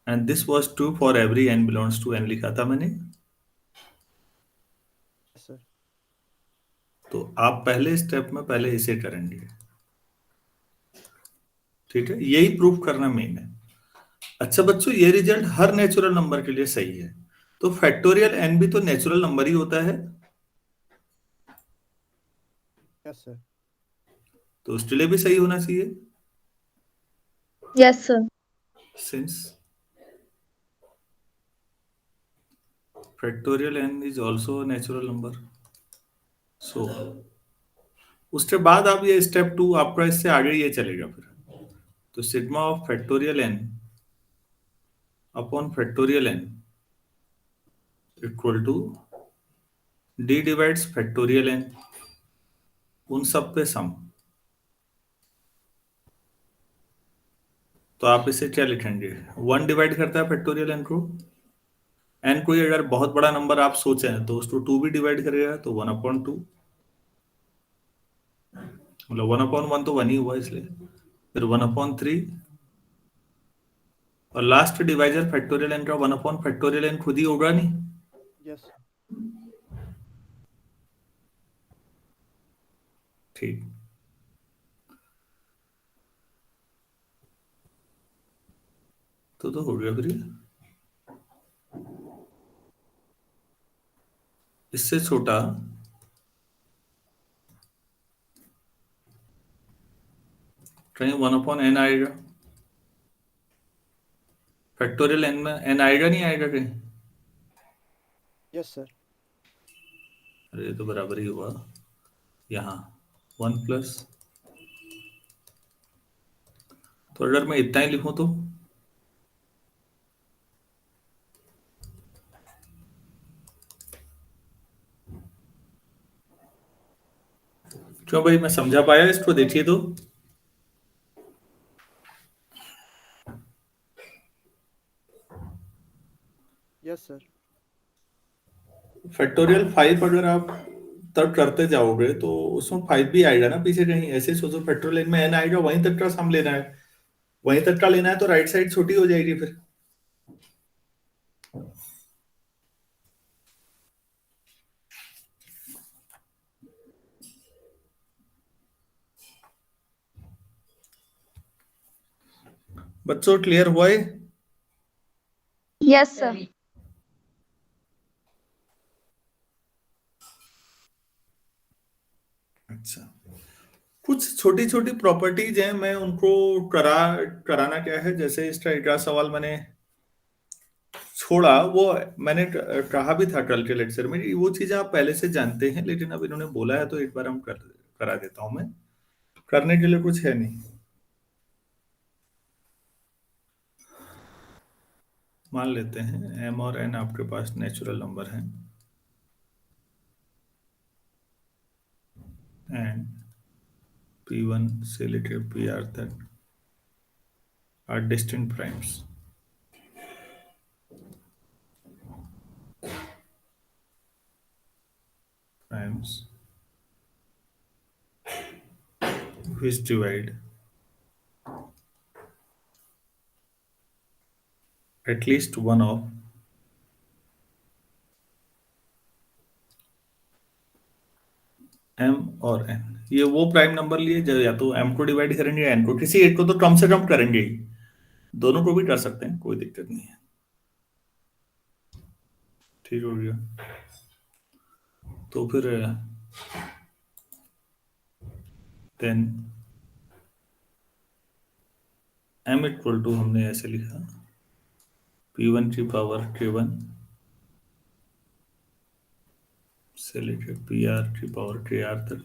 Speaker 1: And this was true for every n belongs to n लिखा था मैंने।
Speaker 2: सर
Speaker 1: तो आप पहले स्टेप में पहले इसे करेंगे, ठीक है? यही प्रूफ करना मेन है। अच्छा बच्चों, ये रिजल्ट हर नेचुरल नंबर के लिए सही है, तो फैक्टोरियल n भी तो नेचुरल नंबर ही होता है,
Speaker 2: यस सर
Speaker 1: तो उसके लिए भी सही होना चाहिए।
Speaker 3: Yes sir.
Speaker 1: Since factorial n is also natural number, so उसके बाद आप ये स्टेप 2 आपका इससे आगे ये चलेगा फिर। तो sigma of factorial n upon factorial n equal to d divides factorial n, उन सब पे सम। तो आप इसे क्या लिखेंगे, 1 डिवाइड करता है फैक्टोरियल n को, n कोई अगर बहुत बड़ा नंबर आप सोचें तो उसको 2 भी डिवाइड करेगा, तो 1 अपॉन 2, मतलब 1 अपॉन 1 तो 1 ही हुआ इसलिए, फिर 1/3, और लास्ट डिवाइजर फैक्टोरियल एन का 1/फैक्टोरियल एन खुद ही होगा नहीं?
Speaker 2: यस
Speaker 1: ठीक, तो हो गया फिर ये। इससे छोटा कहीं 1/n आएगा? फैक्टोरियल एन में एन आएगा नहीं आएगा कहीं?
Speaker 2: Yes sir.
Speaker 1: अरे ये तो बराबर ही हुआ यहाँ 1+, तो अगर मैं इतना ही लिखूं तो क्यों भाई, मैं समझा पाया इसको? देखिए तो
Speaker 2: यस सर।
Speaker 1: फैक्टोरियल 5 अगर आप तक करते जाओगे तो उसमें 5 भी आएगा ना पीछे कहीं? ऐसे सोचो, फैक्टोरियल में एन आएगा, वहीं तक का सम लेना है, वहीं तक का लेना है, तो राइट साइड छोटी हो जाएगी फिर। बच्चों क्लियर हुआ है?
Speaker 3: Yes sir.
Speaker 1: अच्छा, कुछ छोटी छोटी प्रॉपर्टीज हैं, मैं उनको कराना क्या है, जैसे इसका एक सवाल मैंने छोड़ा, वो मैंने कहा भी था कल के लेक्चर में, वो चीजें आप पहले से जानते हैं, लेकिन अब इन्होंने बोला है तो एक बार हम करा देता हूं मैं। करने के लिए कुछ है नहीं। मान लेते हैं एम और एन आपके पास नेचुरल नंबर हैं, एंड P1 से लेकर PR तक are distinct primes. Primes which divide at least one of m और n। ये वो प्राइम नंबर लिए जो या तो m को डिवाइड करेंगे या n को, किसी एक को तो कम से कम करेंगे ही, दोनों को भी कर सकते हैं, कोई दिक्कत नहीं है। ठीक हो गया, तो फिर देन m इक्वल टू हमने ऐसे लिखा P1 की पावर K1 से लेकर PR की पावर KR तक,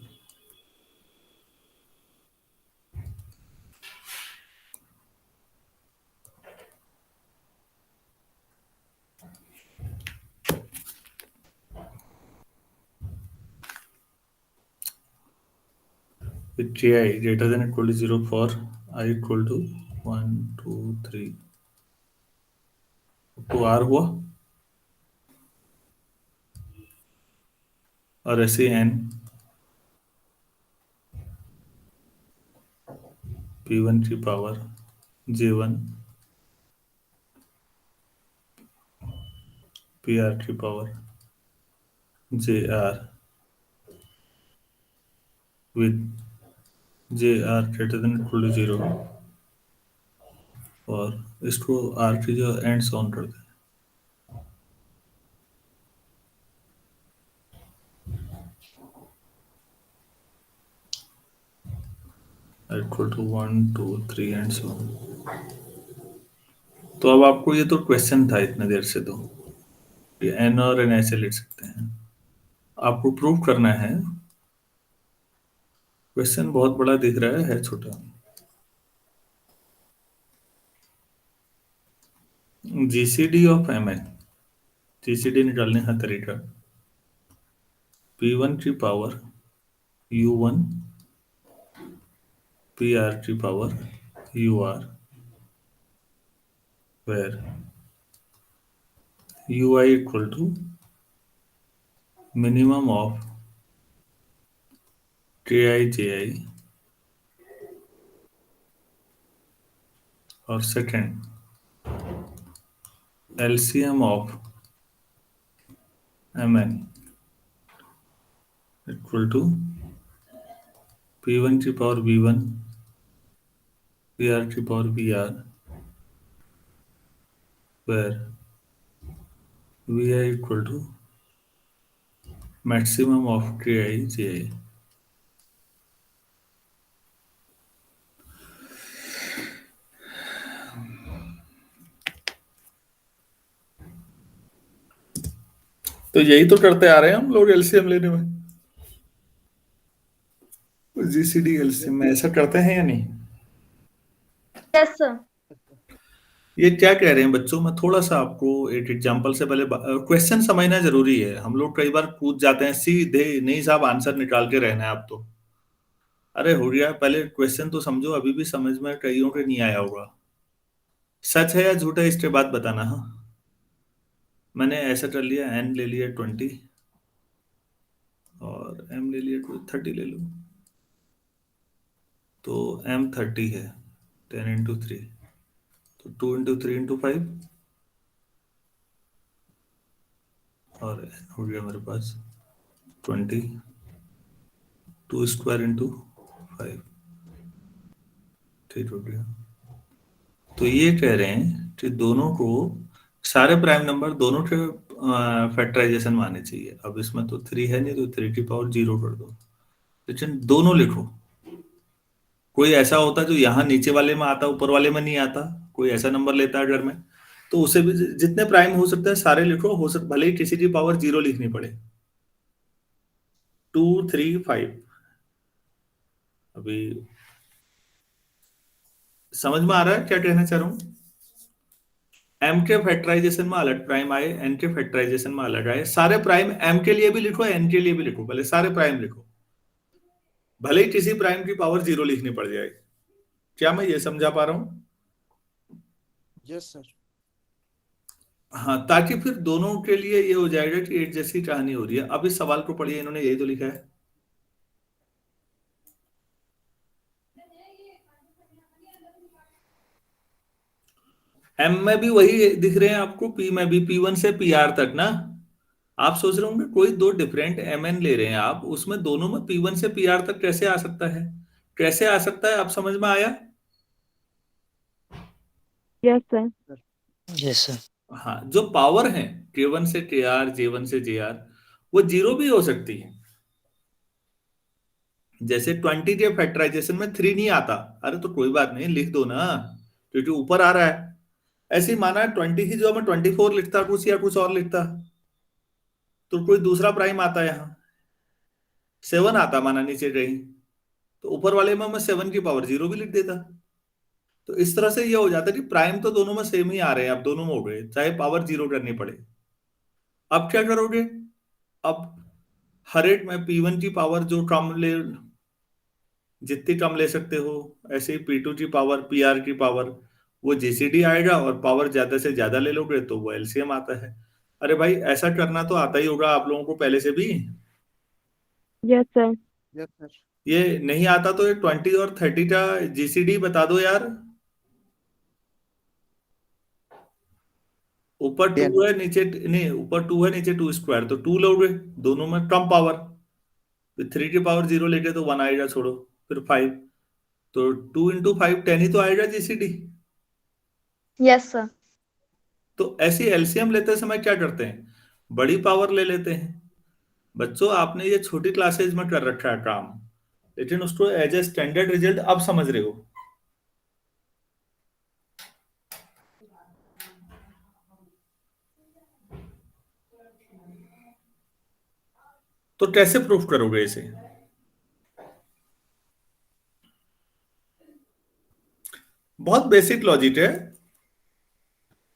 Speaker 1: with Ki greater than equal to 0 for I equal to 1 2 3 तो R हुआ, और ऐसे n P1 की पावर J1 PR की power JR with JR greater than equal to 0, और इसको R की जो एंड्स ऑन कर दें, equal to 1 2 3 and so on. तो अब आपको ये तो क्वेश्चन था इतने देर से, तो ये n और n ऐसे लिख सकते हैं, आपको प्रूव करना है। क्वेश्चन बहुत बड़ा दिख रहा है छोटा। GCD ऑफ mn, GCD निकालने का तरीका P1 की पावर U1 PR की power UR, where UI equal to minimum of KI JI और second LCM of Mn equal to P1 to power V1 PR to power VR, where Vi equal to maximum of Ki Ji. तो यही तो करते आ रहे हैं हम लोग LCM लेने में, जीसीडी एलसीएम में ऐसा करते हैं या नहीं?
Speaker 3: Yes sir.
Speaker 1: ये क्या कह रहे हैं बच्चों, मैं थोड़ा सा आपको एक एग्जांपल से पहले क्वेश्चन समझना जरूरी है। हम लोग कई बार पूछ जाते हैं सीधे, नहीं साहब आंसर निकाल के रहना है आप तो। अरे हो गया, पहले क्वेश्चन तो समझो, अभी भी समझ में कईयों के नहीं आया होगा। सच है या झूठ है इसके बाद बताना। हाँ, मैंने ऐसा कर लिया, n ले लिया 20 और m ले लिया 30 ले लो, तो m 30 है, 10 into 3, तो 2 into 3 into 5 और n हो गया मेरे पास 20, 2 स्क्वायर इंटू 5, ठीक हो गया। तो ये कह रहे हैं कि दोनों को, सारे प्राइम नंबर दोनों के फैक्टराइजेशन माने चाहिए। अब इसमें तो 3 है नहीं, तो 3 की पावर 0 कर दो, लेकिन दोनों लिखो। कोई ऐसा होता जो यहाँ नीचे वाले में आता, ऊपर वाले में नहीं आता, कोई ऐसा नंबर लेता है घर में, तो उसे भी जितने प्राइम हो सकते हैं सारे लिखो, हो सकता भले ही किसी की पावर 0 लिखनी पड़े। 2 3 5, अभी समझ में आ रहा है क्या कहना चाह रहा हूं? m के फैक्टराइजेशन में अलग प्राइम आए, n के फैक्टराइजेशन में अलग आए। सारे प्राइम m के लिए भी लिखो, n के लिए भी लिखो, भले सारे प्राइम लिखो, भले ही किसी प्राइम की पावर 0 लिखनी पड़ जाए। क्या मैं ये समझा पा रहा हूं?
Speaker 2: Yes sir.
Speaker 1: हाँ, ताकि फिर दोनों के लिए ये हो जाएगा कि एक जैसी कहानी हो रही है। अब इस सवाल को पढ़िए, इन्होंने यही तो लिखा है। m में भी वही दिख रहे हैं आपको, p में भी, P1 से PR तक ना। आप सोच रहे होंगे कोई दो डिफरेंट mn ले रहे हैं आप, उसमें दोनों में P1 से PR तक कैसे आ सकता है? कैसे आ सकता है, आप समझ में आया?
Speaker 3: Yes sir.
Speaker 4: Yes sir.
Speaker 1: हाँ, जो पावर है K1 से KR, J1 से JR, वो 0 भी हो सकती है। जैसे 20 के फैक्टराइजेशन में 3 नहीं आता, अरे तो कोई बात नहीं, लिख दो ना, क्योंकि ऊपर आ रहा है। ऐसे ही माना 20 की जो मैं 24 लिखता कुछ या कुछ और लिखता, तो कोई दूसरा प्राइम आता, यहाँ 7 आता माना नीचे कहीं, तो ऊपर वाले में मैं 7 की पावर 0 भी लिख देता। तो इस तरह से ये हो जाता है कि प्राइम तो दोनों में सेम ही आ रहे हैं, अब दोनों में हो गए, चाहे पावर 0 करनी पड़े। अब क्या करोगे? अब हर एक में P1 की पावर जो कम ले, जितनी कम ले सकते हो, ऐसे ही P2 की पावर, PR की पावर, वो GCD आएगा, और पावर ज्यादा से ज्यादा ले लोगे तो वो LCM आता है। अरे भाई, ऐसा करना तो आता ही होगा आप लोगों को पहले से भी।
Speaker 3: Yes sir.
Speaker 2: Yes sir.
Speaker 1: ये नहीं आता तो ये 20 और 30 का GCD बता दो यार। ऊपर 2 है, नीचे नहीं, ऊपर 2 है, नीचे 2 स्क्वायर, तो 2 लोगे, दोनों में कम पावर। 3 की पावर 0 लेके तो 1 आएगा, छोड़ो, फिर 5, तो 2 into 5 10 ही तो आएगा GCD।
Speaker 3: Yes sir.
Speaker 1: तो ऐसी एलसीएम लेते समय क्या करते हैं? बड़ी पावर ले लेते हैं। बच्चों, आपने ये छोटी क्लासेज में कर रखा है काम, लेकिन उसको एज ए स्टैंडर्ड रिजल्ट अब समझ रहे हो। तो कैसे प्रूफ करोगे इसे? बहुत बेसिक लॉजिक है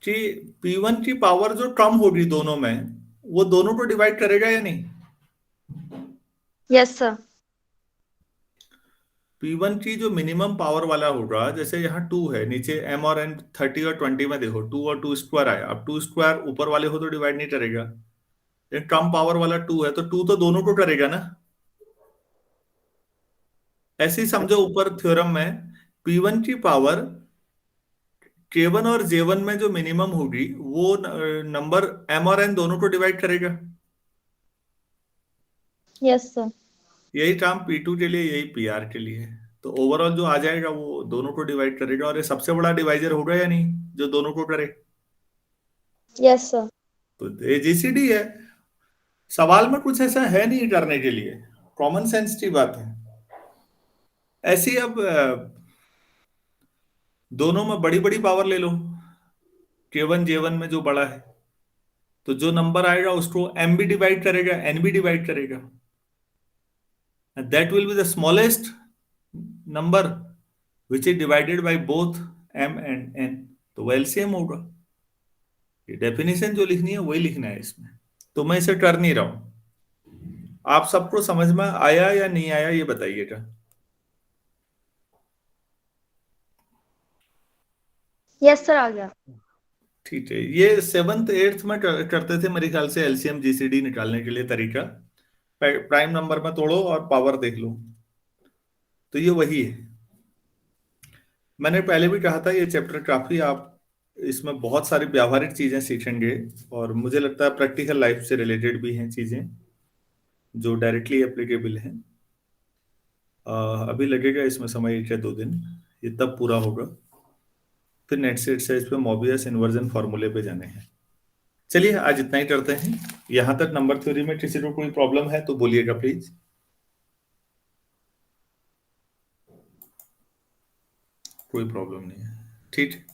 Speaker 1: कि P1 की पावर जो कम होगी दोनों में, वो दोनों को डिवाइड करेगा या नहीं?
Speaker 3: Yes sir.
Speaker 1: P1 की जो मिनिमम पावर वाला होगा, जैसे यहाँ 2 है, नीचे m और n 30 और 20 में देखो 2 और 2 स्क्वायर आया। अब 2 स्क्वायर ऊपर वाले हो तो डिवाइड नहीं करेगा, लेकिन कम पावर वाला 2 है तो 2 तो दोनों को करेगा ना। ऐसे ही समझो, ऊपर थ्योरम में P1 की पावर K1 और J1 में जो मिनिमम होगी वो नंबर M और N दोनों को डिवाइड करेगा।
Speaker 3: Yes, sir.
Speaker 1: यही काम P2 के लिए, यही PR के लिए है। तो ओवरऑल जो आ जाएगा वो दोनों को डिवाइड करेगा, और ये सबसे बड़ा डिवाइजर होगा या नहीं जो दोनों को करे?
Speaker 3: Yes, sir.
Speaker 1: तो ये GCD है। सवाल में कुछ ऐसा है नहीं करने के लिए, कॉमन सेंस की बात है। ऐसी अब दोनों में बड़ी बड़ी पावर ले लो, K1 J1 में जो बड़ा है, तो जो नंबर आएगा उसको M भी डिवाइड करेगा, N भी डिवाइड करेगा, that will be the smallest number which is divided by both M and N। तो वो LCM होगा। ये डेफिनेशन जो लिखनी है वही लिखना है इसमें, तो मैं इसे कर नहीं रहा हूं। आप सबको समझ में आया या नहीं आया ये बताइएगा।
Speaker 3: Yes, sir. आ गया।
Speaker 1: ठीक है, ये 7th 8th में करते थे मेरे ख्याल से LCM GCD निकालने के लिए तरीका। प्राइम नंबर में तोड़ो और पावर देख लो, तो ये वही है। मैंने पहले भी कहा था ये चैप्टर काफी, आप इसमें बहुत सारी व्यावहारिक चीजें सीखेंगे, और मुझे लगता है प्रैक्टिकल लाइफ से रिलेटेड भी हैं चीजें जो डायरेक्टली एप्लीकेबल हैं। अभी लगेगा इसमें समय 1 या 2 दिन, ये तब पूरा होगा। फिर नेट से इस पे मोबियस इन्वर्जन फॉर्मूले पे जाने हैं। चलिए आज इतना ही करते हैं। यहां तक नंबर थ्योरी में किसी को कोई प्रॉब्लम है तो बोलिएगा प्लीज। कोई प्रॉब्लम नहीं है, ठीक है।